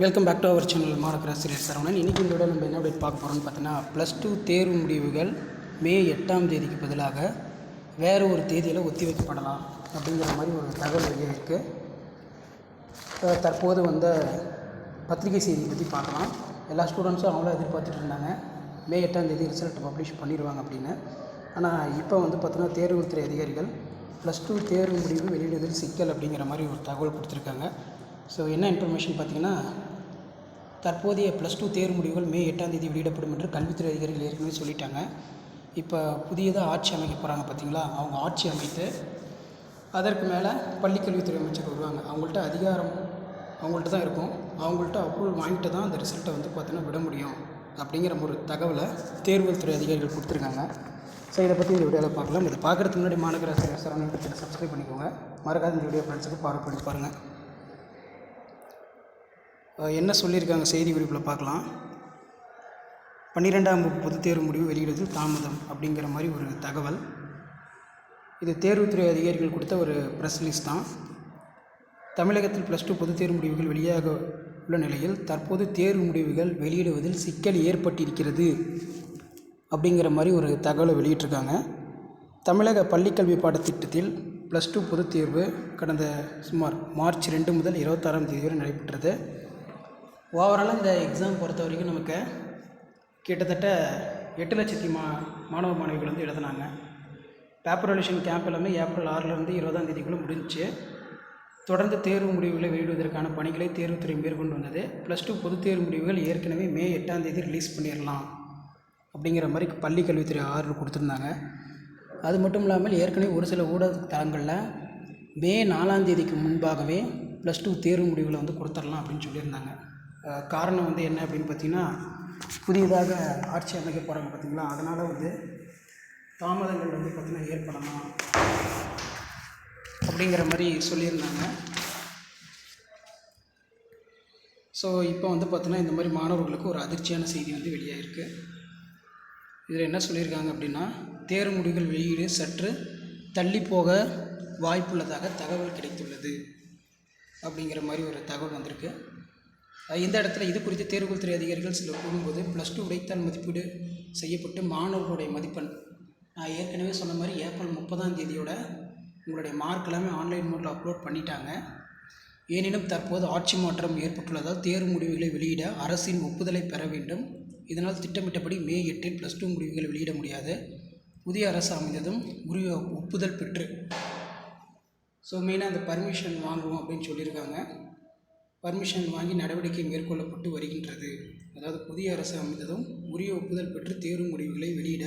Welcome back to our channel மாணவராசிரியர் சரவணன். இன்றைக்கி இந்த நம்ம என்ன அப்டேட் பார்க்க போகிறோம்னு பார்த்தீங்கன்னா, +2 தேர்வு முடிவுகள் மே 8ஆம் தேதிக்கு பதிலாக வேறு ஒரு தேதியில் ஒத்தி வைக்கப்படலாம் அப்படிங்கிற மாதிரி ஒரு தகவல் வெளியே இருக்குது. தற்போது வந்த பத்திரிகை செய்தி பற்றி பார்க்கலாம். எல்லா ஸ்டூடெண்ட்ஸும் அவங்களும் எதிர்பார்த்துட்டு இருந்தாங்க மே 8ஆம் தேதி ரிசல்ட் பப்ளிஷ் பண்ணிடுவாங்க அப்படின்னு. ஆனால் இப்போ வந்து பார்த்தீங்கன்னா, தேர்வுத்துறை அதிகாரிகள் +2 தேர்வு முடிவு வெளியிடுவதில் சிக்கல் அப்படிங்கிற மாதிரி ஒரு தகவல் கொடுத்துருக்காங்க. ஸோ என்ன இன்ஃபர்மேஷன் பார்த்திங்கன்னா, தற்போதைய +2 தேர்வு முடிவுகள் மே 8ஆம் தேதி வெளியிடப்படும் என்று கல்வித்துறை அதிகாரிகள் ஏற்கனவே சொல்லிட்டாங்க. இப்போ புதியதாக ஆட்சி அமைக்க போகிறாங்க பார்த்திங்களா, அவங்க ஆட்சி அமைத்து அதற்கு மேலே பள்ளிக்கல்வித்துறை அமைச்சர் வருவாங்க. அவங்கள்ட்ட அதிகாரம் அவங்கள்ட்ட தான் இருக்கும். அவங்கள்ட்ட அப்ரூவல் வாங்கிட்டு தான் அந்த ரிசல்ட்டை வந்து பார்த்திங்கன்னா விட முடியும் அப்படிங்கிற ஒரு தகவலை தேர்வுத்துறை அதிகாரிகள் கொடுத்துருக்காங்க. ஸோ இதை பற்றி இந்த வீடியோவில் பார்க்கலாம். இதை பார்க்குறதுக்கு முன்னாடி மாநகராசிரியர் சரவணன் சப்ஸ்கிரைப் பண்ணிக்கோங்க. மறக்காத இந்த வீடியோ ஃப்ரெண்ட்ஸுக்கு ஃபார்வர்ட் பண்ணி பாருங்கள். என்ன சொல்லியிருக்காங்க செய்தி குறிப்பில் பார்க்கலாம். 12ஆம் வகுப்பு பொதுத் தேர்வு முடிவு வெளியிடுவதில் தாமதம் அப்படிங்கிற மாதிரி ஒரு தகவல். இது தேர்வுத்துறை அதிகாரிகள் கொடுத்த ஒரு ப்ரெஸ் ரிலீஸ் தான். தமிழகத்தில் +2 பொதுத் தேர்வு முடிவுகள் வெளியாக உள்ள நிலையில் தற்போது தேர்வு முடிவுகள் வெளியிடுவதில் சிக்கல் ஏற்பட்டிருக்கிறது அப்படிங்கிற மாதிரி ஒரு தகவலை வெளியிட்டிருக்காங்க. தமிழக பள்ளிக்கல்வி பாடத்திட்டத்தில் +2 பொதுத் தேர்வு கடந்த சுமார் மார்ச் 2 முதல் 26ஆம் தேதி வரை நடைபெற்றது. ஓவராலாக இந்த எக்ஸாம் பொறுத்த வரைக்கும் நமக்கு கிட்டத்தட்ட 8 லட்சத்தி மாணவ மாணவிகள் வந்து எழுதினாங்க. பேப்பர் வேல்யூஷன் கேம்ப் எல்லாமே ஏப்ரல் 6லேருந்து 20ஆம் தேதிக்குள்ளே முடிஞ்சிச்சு. தொடர்ந்து தேர்வு முடிவுகளை வெளியிடுவதற்கான பணிகளை தேர்வுத்துறை மேற்கொண்டு வந்தது. +2 பொதுத் தேர்வு முடிவுகள் ஏற்கனவே மே 8ஆம் தேதி ரிலீஸ் பண்ணிடலாம் அப்படிங்கிற மாதிரி பள்ளி கல்வித்துறை ஆர்டர் கொடுத்துருந்தாங்க. அது மட்டும் இல்லாமல் ஏற்கனவே ஒரு சில ஊடக தளங்களில் மே 4ஆம் தேதிக்கு முன்பாகவே +2 தேர்வு முடிவுகளை வந்து கொடுத்துடலாம் அப்படின்னு சொல்லியிருந்தாங்க. காரணம் வந்து என்ன அப்படின்னு பார்த்திங்கன்னா, புதியதாக ஆட்சி அமைக்க போகிறாங்க பார்த்திங்களா, அதனால் வந்து தாமதங்கள் வந்து பார்த்திங்கன்னா ஏற்படலாம் அப்படிங்கிற மாதிரி சொல்லியிருந்தாங்க. ஸோ இப்போ வந்து பார்த்திங்கன்னா இந்த மாதிரி மாணவர்களுக்கு ஒரு அதிர்ச்சியான செய்தி வந்து வெளியாகிருக்கு. இதில் என்ன சொல்லியிருக்காங்க அப்படின்னா, தேர்வு முடிவுகள் வெளியீடு சற்று தள்ளி போக வாய்ப்புள்ளதாக தகவல் கிடைத்துள்ளது அப்படிங்கிற மாதிரி ஒரு தகவல் வந்திருக்கு. இந்த இடத்துல இது குறித்து தேர்வுத்துறை அதிகாரிகள் சிலர் கூறும்போது, +2 விடைத்தாள் மதிப்பீடு செய்யப்பட்டு மாணவர்களுடைய மதிப்பெண் நான் ஏற்கனவே சொன்ன மாதிரி ஏப்ரல் 30ஆம் தேதியோட உங்களுடைய மார்க் எல்லாமே ஆன்லைன் மோடில் அப்லோட் பண்ணிட்டாங்க. எனினும் தற்போது ஆட்சி மாற்றம் ஏற்பட்டுள்ளதால் தேர்வு முடிவுகளை வெளியிட அரசின் ஒப்புதலை பெற வேண்டும். இதனால் திட்டமிட்டபடி மே 8இல் +2 முடிவுகளை வெளியிட முடியாது. புதிய அரசு அமைந்ததும் உரிய ஒப்புதல் பெற்று மெயினாக அந்த பர்மிஷன் வாங்குவோம் அப்படின்னு சொல்லியிருக்காங்க. பர்மிஷன் வாங்கி நடவடிக்கை மேற்கொள்ளப்பட்டு வருகின்றது. அதாவது புதிய அரசு அமைந்ததும் உரிய ஒப்புதல் பெற்று தேர்வு முடிவுகளை வெளியிட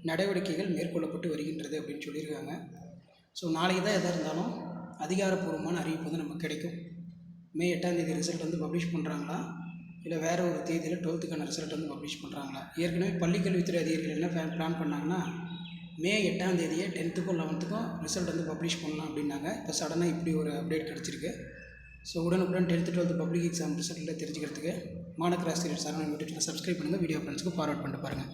நடவடிக்கைகள் மேற்கொள்ளப்பட்டு வருகின்றது அப்படின்னு சொல்லியிருக்காங்க. ஸோ நாளைக்கு தான் எதாக இருந்தாலும் அதிகாரப்பூர்வமான அறிவிப்பு வந்து நமக்கு கிடைக்கும். மே 8ஆம் தேதி ரிசல்ட் வந்து பப்ளிஷ் பண்ணுறாங்களா, இல்லை வேறு ஒரு தேதியில் 12க்கான ரிசல்ட் வந்து பப்ளிஷ் பண்ணுறாங்களா. ஏற்கனவே பள்ளிக்கல்வித்துறை அதிகாரிகள் என்ன பிளான் பண்ணாங்கன்னா, மே 8ஆம் தேதியே 10க்கும் 11க்கும் ரிசல்ட் வந்து பப்ளிஷ் பண்ணலாம் அப்படின்னாங்க. இப்போ சடனாக இப்படி ஒரு அப்டேட் கிடச்சிருக்கு. ஸோ உடனுக்குடன் 10th 12th பப்ளிக் எக்ஸாம் ரிசல்ட்டில் தெரிஞ்சுக்கிறதுக்கு மாநகராசிரியர் சரவணன் யூடியூப் சேனல் சப்ஸ்கிரைப் பண்ணுங்கள். வீடியோ ஃப்ரெண்ட்ஸுக்கு ஃபார்வர்ட் பண்ணிட்டு பாருங்கள்.